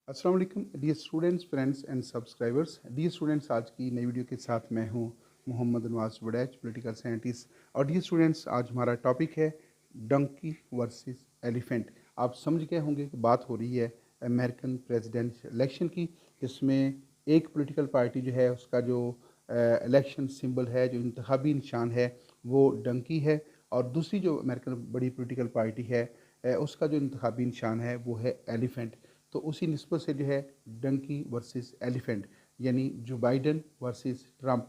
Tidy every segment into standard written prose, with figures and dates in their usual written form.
अस्सलाम वालेकुम dear students, friends and subscribers. Dear students, आज की नई वीडियो के साथ मैं हूं मोहम्मद नवाज वड़ैच, पॉलिटिकल साइंटिस्ट। और डियर स्टूडेंट्स, आज हमारा टॉपिक है डंकी वर्सेस एलिफेंट। आप समझ गए होंगे कि बात हो रही है अमेरिकन प्रेसिडेंट इलेक्शन की, जिसमें एक पॉलिटिकल पार्टी जो है उसका जो इलेक्शन सिंबल है, जो इंतखाबी निशान है, वो डंकी है। और दूसरी जो अमेरिकन बड़ी पॉलिटिकल पार्टी है उसका जो इंतखाबी निशान है वो है एलिफेंट। तो उसी निस्बत से जो है डंकी वर्सेस एलिफेंट, यानी जो बाइडन वर्सेस ट्रम्प।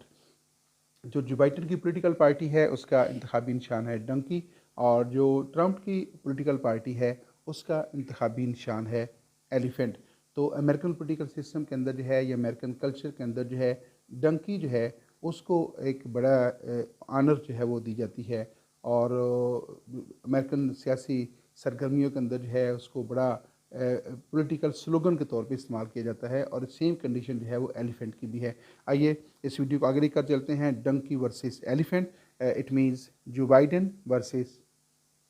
जो जो बाइडन की पॉलिटिकल पार्टी है उसका इंतखाबी निशान है डंकी, और जो ट्रम्प की पॉलिटिकल पार्टी है उसका इंतखाबी निशान है एलिफेंट। तो अमेरिकन पॉलिटिकल सिस्टम के अंदर जो है, या अमेरिकन कल्चर के अंदर जो है, डंकी जो है उसको एक बड़ा आनर जो है वो दी जाती है। और अमेरिकन सियासी सरगर्मियों के अंदर जो है उसको बड़ा पॉलिटिकल स्लोगन के तौर पे इस्तेमाल किया जाता है। और सेम कंडीशन जो है वो एलिफेंट की भी है। आइए इस वीडियो को आगे लेकर चलते हैं। Donkey versus elephant, it means Joe Biden versus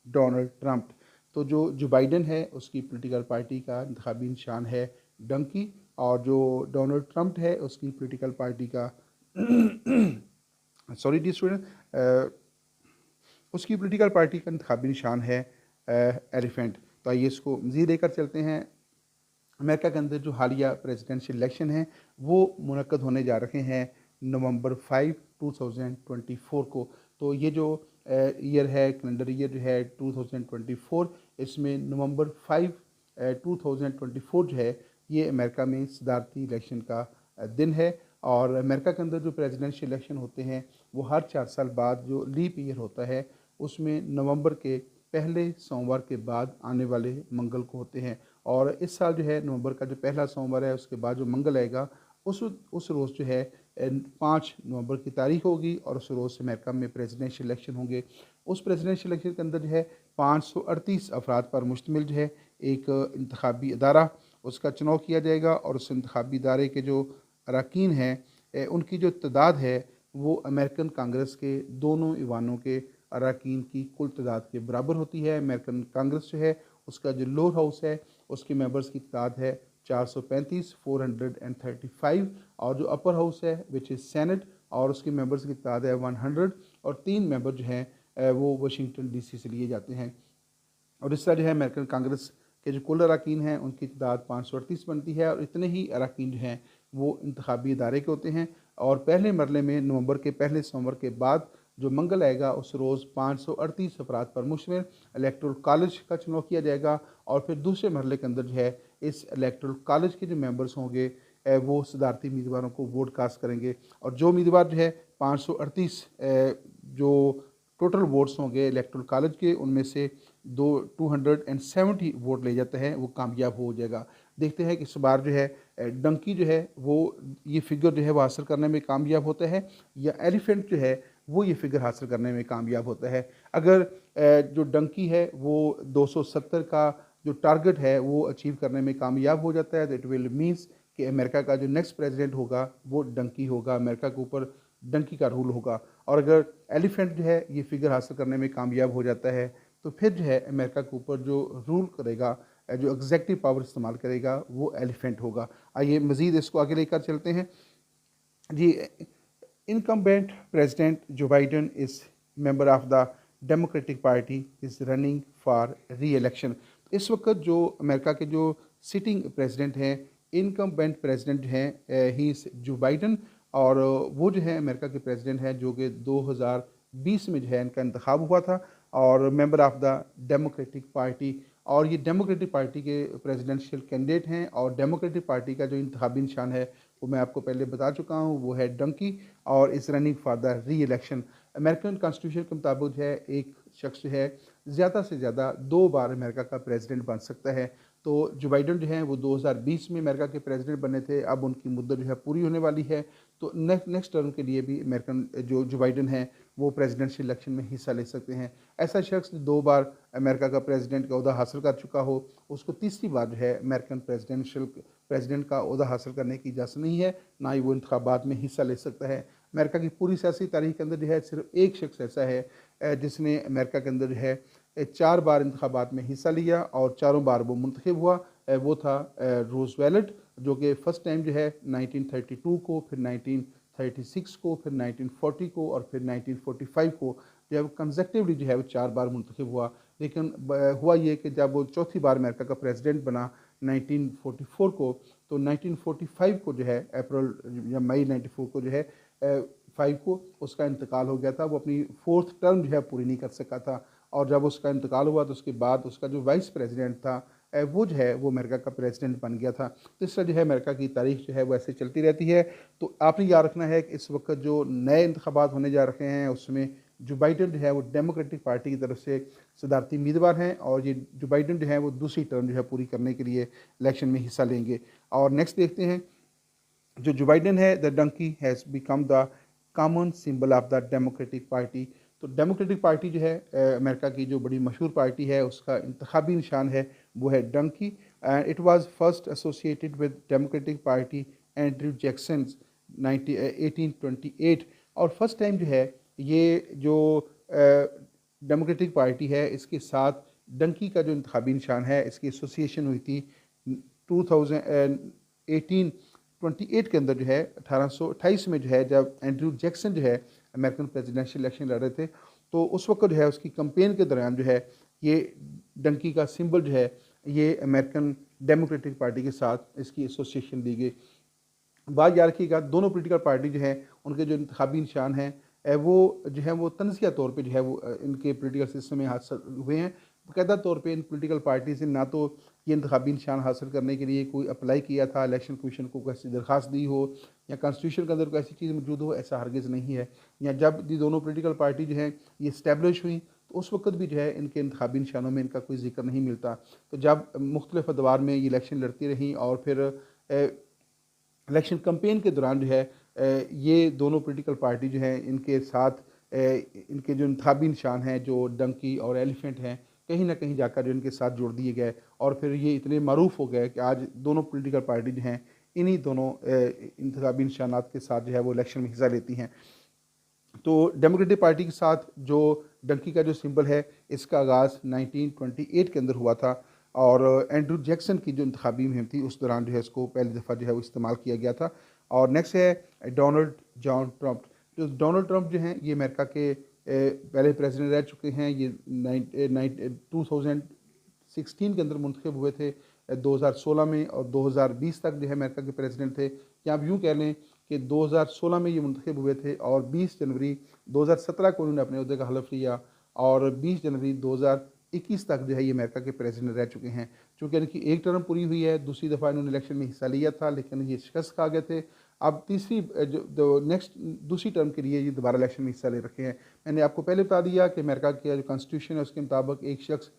Donald Trump. तो जो बाइडन है उसकी पॉलिटिकल पार्टी का इंतखाबी निशान है डंकी, और जो डोनाल्ड ट्रंप है उसकी पॉलिटिकल पार्टी का सॉरी डी स्टूडेंट, उसकी पॉलिटिकल पार्टी का इंतखाबी निशान है एलिफेंट। तो आइए इसको मज़ीद लेकर चलते हैं। अमेरिका के अंदर जो हालिया प्रेसिडेंशियल इलेक्शन हैं वो मुनक्कद होने जा रहे हैं नवंबर 5, 2024 को। तो ये जो ईयर है, कैलेंडर ईयर जो है 2024, इसमें नवंबर 5, 2024 जो है ये अमेरिका में सदारती इलेक्शन का दिन है। और अमेरिका के अंदर जो प्रेसिडेंशियल इलेक्शन होते हैं वो हर 4 साल बाद जो लीप ईयर होता है उसमें नवंबर के पहले सोमवार के बाद आने वाले मंगल को होते हैं। और इस साल जो है नवंबर का जो पहला सोमवार है उसके बाद जो मंगल आएगा उस रोज़ जो है 5 नवंबर की तारीख होगी, और उस रोज़ अमेरिका में प्रेसिडेंशियल इलेक्शन होंगे। उस प्रेसिडेंशियल इलेक्शन के अंदर जो है 538 अफराद पर मुश्तमिल जो है एक इंतखाबी अदारा, उसका चुनाव किया जाएगा। और उस इंतखाबी इदारे के जो अरकान हैं उनकी जो तादाद है वो अमेरिकन कांग्रेस के दोनों ईवानों के अरकान की कुल तादाद के बराबर होती है। अमेरिकन कांग्रेस जो है उसका जो लोअर हाउस है उसके मेंबर्स की तादाद है 435, 435। और जो अपर हाउस है विच इज़ सेनेट, और उसके मेंबर्स की तादाद है 100। और 3 मेंबर जो हैं वो वाशिंगटन डीसी से लिए जाते हैं। और इस तरह जो है अमेरिकन कांग्रेस के जो कुल अरकान हैं उनकी तादाद 538 बनती है। और इतने ही अरकान जो हैं वो इंतखाबी इदारे के होते हैं। और पहले मरले में नवंबर के पहले सोमवार के बाद जो मंगल आएगा उस रोज़ 538 अफराद पर मुश्तमिल इलेक्टोरल कॉलेज का चुनाव किया जाएगा। और फिर दूसरे मरले के अंदर जो है इस इलेक्टोरल कॉलेज के जो मेंबर्स होंगे वो सदारती उम्मीदवारों को वोट कास्ट करेंगे। और जो उम्मीदवार जो है 538 जो टोटल वोट्स होंगे इलेक्टोरल कॉलेज के, उनमें से 270 वोट ले जाते हैं वो कामयाब हो जाएगा। देखते हैं कि इस बार जो है डंकी जो है वो ये फिगर जो है वो हासिल करने में कामयाब होता है, या एलिफेंट जो है वो ये फिगर हासिल करने में कामयाब होता है। अगर जो डंकी है वो 270 का जो टारगेट है वो अचीव करने में कामयाब हो जाता है, तो इट विल मीन्स कि अमेरिका का जो नेक्स्ट प्रेसिडेंट होगा वो डंकी होगा, अमेरिका के ऊपर डंकी का रूल होगा। और अगर एलिफेंट जो है ये फिगर हासिल करने में कामयाब हो जाता है तो फिर जो है अमेरिका के ऊपर जो रूल करेगा, जो एग्जेक्टिव पावर इस्तेमाल करेगा वो एलिफेंट होगा। आइए मज़ीद इसको आगे लेकर चलते हैं जी। इनकम्बेंट प्रेसिडेंट जो बाइडन इस member of the Democratic party is running for री इलेक्शन। इस वक्त जो अमेरिका के जो सिटिंग प्रेसिडेंट हैं, इनकम्बेंट प्रेसिडेंट हैं, ही जो बाइडन। और वो जो है अमेरिका के प्रेसिडेंट हैं जो कि 2020 में जो है इनका इंतखाब हुआ था, और member of the Democratic party. और ये डेमोक्रेटिक पार्टी के प्रेसिडेंशियल कैंडिडेट हैं। और डेमोक्रेटिक पार्टी का जो इंतखाबी निशान है वो मैं आपको पहले बता चुका हूँ, वो है डंकी, और इस रनिंग फॉर द री इलेक्शन। अमेरिकन कॉन्स्टिट्यूशन के मुताबिक जो है एक शख्स जो है ज़्यादा से ज़्यादा 2 बार अमेरिका का प्रेसिडेंट बन सकता है। तो जो बाइडन जो हैं वो 2020 में अमेरिका के प्रेसिडेंट बने थे, अब उनकी मुद्दत जो है पूरी होने वाली है। तो नेक्स्ट टर्म के लिए भी अमेरिकन जो बाइडन हैं वो प्रेसिडेंशियल इलेक्शन में हिस्सा ले सकते हैं। ऐसा शख्स 2 बार अमेरिका का प्रेसिडेंट का ओहदा हासिल कर चुका हो, उसको तीसरी बार जो है अमेरिकन प्रेसिडेंट का ओहदा हासिल करने की इजाज़त नहीं है, ना ही वो इंतखाबात में हिस्सा ले सकता है। अमेरिका की पूरी सियासी तारीख के अंदर जो है सिर्फ एक शख्स ऐसा है जिसने अमेरिका के अंदर जो है 4 बार इंतखाबात में हिस्सा लिया और चारों बार वो मुंतखब हुआ, वो था रूजवेल्ट, जो कि फ़र्स्ट टाइम जो है 1932 को, फिर 1936 को, फिर 1940 को और फिर 1945 को जो है वो कंसेक्टिवली जो है वो 4 बार मुंतखब हुआ। लेकिन हुआ ये कि जब वो चौथी बार अमेरिका का प्रेसिडेंट बना 1944 को, तो 1945 को जो है अप्रैल या मई 94 को जो है 5 को उसका इंतकाल हो गया था। वो अपनी 4th टर्म जो है पूरी नहीं कर सका था, और जब उसका इंतकाल हुआ तो उसके बाद उसका जो वाइस प्रेसिडेंट था वो जो है वो अमेरिका का प्रेसिडेंट बन गया था। तो इस तरह जो है अमेरिका की तारीख जो है वो ऐसे चलती रहती है। तो आपने याद रखना है कि इस वक्त जो नए इंतखाबात होने जा रहे हैं उसमें जो बाइडन जो है वो डेमोक्रेटिक पार्टी की तरफ से सदारती उम्मीदवार हैं, और ये जो बाइडन जो है वो दूसरी टर्म जो है पूरी करने के लिए इलेक्शन में हिस्सा लेंगे। और नेक्स्ट देखते हैं, जो बाइडन है, the donkey has become the common symbol of the Democratic Party. तो डेमोक्रेटिक पार्टी जो है अमेरिका की जो बड़ी मशहूर पार्टी है उसका इंतखाबी निशान है वो है donkey. And it was first associated with Democratic Party Andrew Jackson 1828। और फर्स्ट टाइम जो है ये जो डेमोक्रेटिक पार्टी है इसके साथ डंकी का जो इंतखाबी निशान है इसकी एसोसिएशन हुई थी 1828 के अंदर जो है 1828 में जो है जब एंड्रयू जैक्सन जो है अमेरिकन प्रेसिडेंशियल इलेक्शन लड़ रहे थे, तो उस वक्त जो है उसकी कंपेन के दौरान जो है ये डंकी का सिंबल जो है ये अमेरिकन डेमोक्रेटिक पार्टी के साथ इसकी एसोसिएशन दी गई। बात याद रखिएगा, दोनों पोलिटिकल पार्टी जो है उनके जो इंतखाबी निशान हैं वो जो है वो तनज़िया तौर पे जो है वो इनके पोलिटिकल सिस्टम में हासिल हुए हैं। बाकायदा तौर पे इन पोलिटिकल पार्टी से ना तो ये इंतखाबी निशान हासिल करने के लिए कोई अप्लाई किया था, इलेक्शन कमीशन को कैसी दरख्वास्त दी हो या कॉन्स्टिट्यूशन के अंदर कोई ऐसी चीज़ मौजूद हो, ऐसा हरगिज़ नहीं है। या जब ये दोनों पोलिटिकल पार्टी जो है ये इस्टेब्लिश हुई तो उस वक्त भी जो है इनके इंतखाबी निशानों में इनका कोई जिक्र नहीं मिलता। तो जब मुख्तलिफ अदवार में ये इलेक्शन लड़ती रहीं और फिर इलेक्शन कैंपेन के दौरान जो है ये दोनों पॉलिटिकल पार्टी जो है इनके साथ इनके जो इंतखाबी निशान हैं जो डंकी और एलिफेंट हैं कहीं ना कहीं जाकर जो इनके साथ जोड़ दिए गए, और फिर ये इतने मरूफ हो गए कि आज दोनों पॉलिटिकल पार्टी जो हैं इन्हीं दोनों इंतखाबी निशानात के साथ जो है वो इलेक्शन में हिस्सा लेती हैं। तो डेमोक्रेटिक पार्टी के साथ जो डंकी का जो सिंबल है इसका आगाज़ 1928 के अंदर हुआ था, और एंड्रू जैक्सन की जो इंतखाबी मुहिम थी उस दौरान जो है इसको पहली दफ़ा जो है वो इस्तेमाल किया गया था। और नेक्स्ट है डोनाल्ड जॉन ट्रम्प। जो डोनाल्ड ट्रम्प जो हैं ये अमेरिका के पहले प्रेसिडेंट रह चुके हैं। ये 2016 के अंदर मुंतखब हुए थे 2016 में, और 2020 तक जो है अमेरिका के प्रेसिडेंट थे। या आप यूँ कह लें कि 2016 में ये मुंतखब हुए थे और 20 जनवरी 2017 को उन्होंने अपने अहदे का हलफ लिया, और 20 जनवरी 2021 तक जो है ये अमेरिका के प्रेसिडेंट रह चुके हैं। चूँकि इनकी एक टर्म पूरी हुई है, दूसरी दफ़ा इन्होंने इलेक्शन में हिस्सा लिया था लेकिन ये शिकस्त खा गए थे। अब तीसरी जो नेक्स्ट दूसरी टर्म के लिए ये दोबारा इलेक्शन में हिस्सा ले रखे हैं। मैंने आपको पहले बता दिया कि अमेरिका का जो कॉन्स्टिट्यूशन है उसके मुताबिक एक शख्स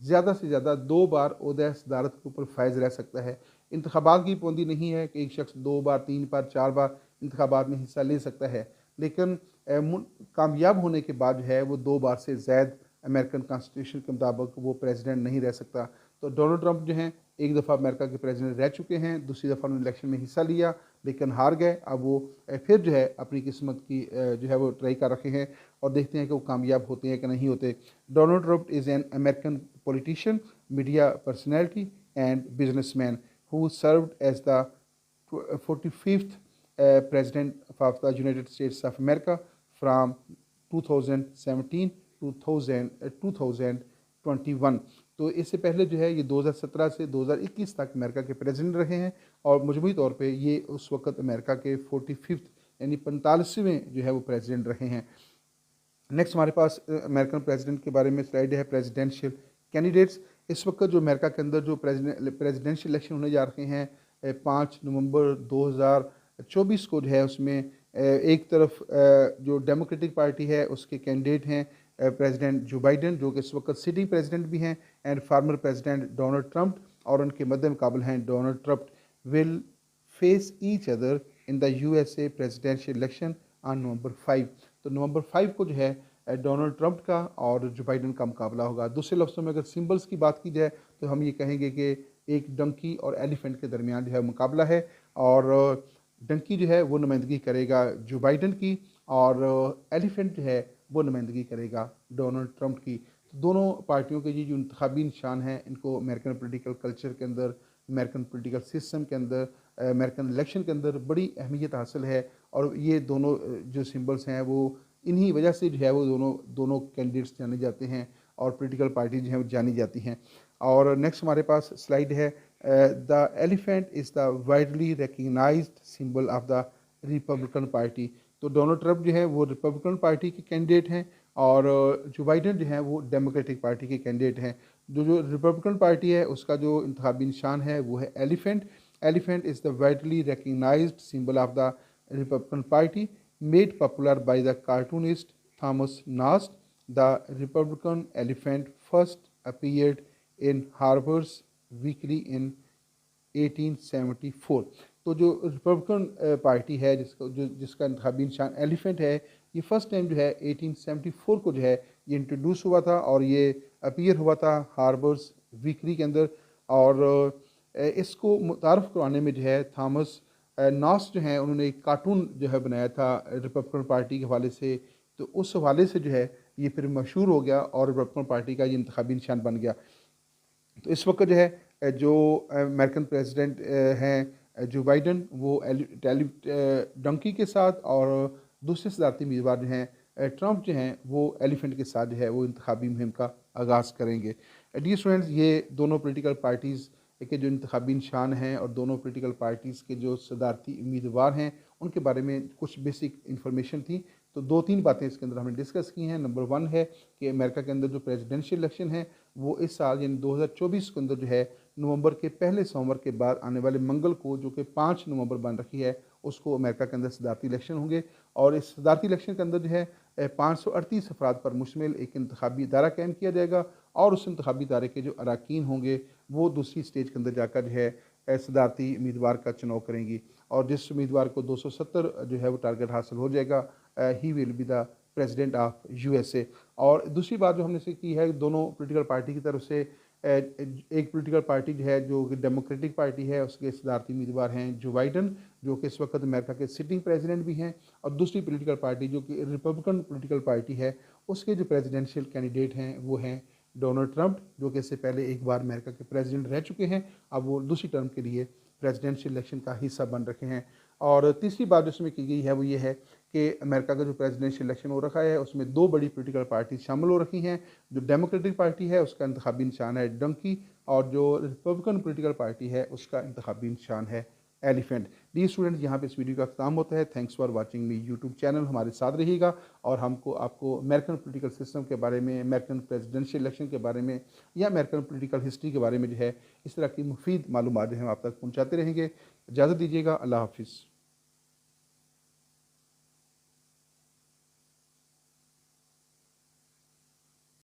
ज़्यादा से ज़्यादा 2 बार ओहदा सदारत के ऊपर फायज रह सकता है। इंतखाबात की पाबंदी नहीं है कि एक शख्स 2 बार, 3 बार, 4 बार इंतखाबात में हिस्सा ले सकता है, लेकिन कामयाब होने के बाद जो है वो 2 बार से ज़ायद अमेरिकन कॉन्स्टिट्यूशन के मुताबिक वो प्रेसिडेंट नहीं रह सकता। तो डोनाल्ड ट्रंप जो हैं एक दफ़ा अमेरिका के प्रेसिडेंट रह चुके हैं, दूसरी दफ़ा उन्होंने इलेक्शन में हिस्सा लिया लेकिन हार गए। अब वो फिर जो है अपनी किस्मत की जो है वो ट्राई कर रखे हैं, और देखते हैं कि वो कामयाब होते हैं कि नहीं होते। Donald Trump is an American politician, media personality and businessman who served as the 45th President of the United States of America from 2017 to 2021। तो इससे पहले जो है ये 2017 से 2021 तक अमेरिका के प्रेसिडेंट रहे हैं, और मजमूई तौर पे ये उस वक्त अमेरिका के 45th यानी 45वें जो है वो प्रेसिडेंट रहे हैं। नेक्स्ट हमारे पास अमेरिकन प्रेसिडेंट के बारे में स्लाइड है, प्रेसिडेंशियल कैंडिडेट्स। इस वक्त जो अमेरिका के अंदर जो प्रेसिडेंशियल इलेक्शन होने जा रहे हैं 5 नवंबर 2024 को जो है उसमें एक तरफ जो डेमोक्रेटिक पार्टी है उसके कैंडिडेट हैं प्रेसिडेंट जो बाइडन, जो कि इस वक्त सिटिंग प्रेसिडेंट भी हैं, and farmer president Donald Trump, और उनके मद्दे मुकाबले हैं Donald Trump will face each other in the USA presidential election on November 5। तो नवंबर 5 को जो है डोनाल्ड ट्रंप का और जो बाइडन का मुकाबला होगा। दूसरे लफ्ज़ों में अगर सिंबल्स की बात की जाए तो हम ये कहेंगे कि एक डंकी और एलिफेंट के दरमियान जो है मुकाबला है, और डंकी जो है वो नुमाइंदगी करेगा जो बाइडन की, और एलिफेंट जो है वो नुमाइंदगी करेगा डोनाल्ड ट्रंप की। तो दोनों पार्टियों के ये जो इंतखाबी निशान हैं इनको अमेरिकन पॉलिटिकल कल्चर के अंदर अमेरिकन पॉलिटिकल सिस्टम के अंदर, अमेरिकन इलेक्शन के अंदर बड़ी अहमियत हासिल है। और ये दोनों जो सिंबल्स हैं वो इन्हीं वजह से जो है वो दोनों दोनों कैंडिडेट्स जाने जाते हैं और पॉलिटिकल पार्टी जो है वो जानी जाती हैं। और नेक्स्ट हमारे पास स्लाइड है, the elephant is the widely recognized symbol of the Republican Party. तो डोनाल्ड ट्रंप जो है वो रिपब्लिकन पार्टी के कैंडिडेट हैं और जो बाइडन जो है वो डेमोक्रेटिक पार्टी के कैंडिडेट हैं। जो रिपब्लिकन पार्टी है उसका जो इंतखाबी निशान है वो है elephant. Elephant is the widely recognized symbol of the Republican party, made popular by the cartoonist Thomas Nast. The Republican elephant first appeared in Harper's Weekly in 1874। तो जो रिपब्लिकन पार्टी है जिसका इंतखाबी निशान एलिफेंट है, ये फर्स्ट टाइम जो है 1874 को जो है ये इंट्रोड्यूस हुआ था और ये अपीयर हुआ था हार्पर्स वीकली के अंदर। और इसको मुतारफ़ करवाने में जो है थॉमस नॉस जो हैं उन्होंने एक कार्टून जो है बनाया था रिपब्लिकन पार्टी के हवाले से। तो उस हवाले से जो है ये फिर मशहूर हो गया और रिपब्लिकन पार्टी का ये इंतखाबी निशान बन गया। तो इस वक्त जो है जो अमेरिकन प्रेसिडेंट हैं जो बाइडन, वो डंकी के साथ और दूसरे सदारती उम्मीदवार जो हैं ट्रंप जो हैं वो एलिफेंट के साथ जो है वो इंतखाबी मुहिम का आगाज़ करेंगे। डियर स्टूडेंट्स, ये दोनों पॉलिटिकल पार्टीज़ के जो इंतखाबी निशान हैं और दोनों पॉलिटिकल पार्टीज़ के जो सदारती उम्मीदवार हैं उनके बारे में कुछ बेसिक इन्फॉर्मेशन थी। तो 2-3 बातें इसके अंदर हमने डिस्कस की हैं। नंबर 1 है कि अमेरिका के अंदर जो प्रेसिडेंशियल इलेक्शन है वो इस साल यानी 2024 के अंदर जो है नवंबर के पहले सोमवार के बाद आने वाले मंगल को, जो कि 5 नवंबर बन रखी है, उसको अमेरिका के अंदर सदारती इलेक्शन होंगे। और इस सदारती इलेक्शन के अंदर जो है 538 अफराद पर मुश्तमिल एक इंतखाबी इदारा कायम किया जाएगा और उस इंतखाबी इदारे के जो अरकान होंगे वो दूसरी स्टेज के अंदर जाकर जो है सदारती उम्मीदवार का चुनाव करेंगी। और जिस उम्मीदवार को 270 जो है वो टारगेट हासिल हो जाएगा, he will be the president of USA. और दूसरी बात जो हमने से की है, दोनों पॉलिटिकल पार्टी की तरफ से एक पॉलिटिकल पार्टी जो है जो कि डेमोक्रेटिक पार्टी है उसके सदारती उम्मीदवार हैं जो बाइडन, जो कि इस वक्त अमेरिका के सिटिंग प्रेसिडेंट भी हैं। और दूसरी पॉलिटिकल पार्टी जो कि रिपब्लिकन पॉलिटिकल पार्टी है उसके जो प्रेसिडेंशियल कैंडिडेट हैं वो हैं डोनाल्ड ट्रंप, जो कि इससे पहले एक बार अमेरिका के प्रेसिडेंट रह चुके हैं, अब वो दूसरी टर्म के लिए प्रेसिडेंशियल इलेक्शन का हिस्सा बन रखे हैं। और तीसरी बात जिसमें की गई है वो ये है कि अमेरिका का जो प्रेसिडेंशियल इलेक्शन हो रखा है उसमें 2 बड़ी पॉलिटिकल पार्टी शामिल हो रखी हैं। जो डेमोक्रेटिक पार्टी है उसका इंतखाबी निशान है डंकी और जो रिपब्लिकन पॉलिटिकल पार्टी है उसका इंतखाबी निशान है एलिफेंट। डी स्टूडेंट, यहाँ पे इस वीडियो का अख्ताम होता है। Thanks for watching me YouTube channel, हमारे साथ रहिएगा और आपको अमेरिकन पॉलिटिकल सिस्टम के बारे में, अमेरिकन प्रेसिडेंशियल इलेक्शन के बारे में या अमेरिकन पॉलिटिकल हिस्ट्री के बारे में जो है इस तरह की मुफीद मालूमात जो है हम आप तक पहुँचाते रहेंगे। इजाज़त दीजिएगा। अल्लाह हाफिज़।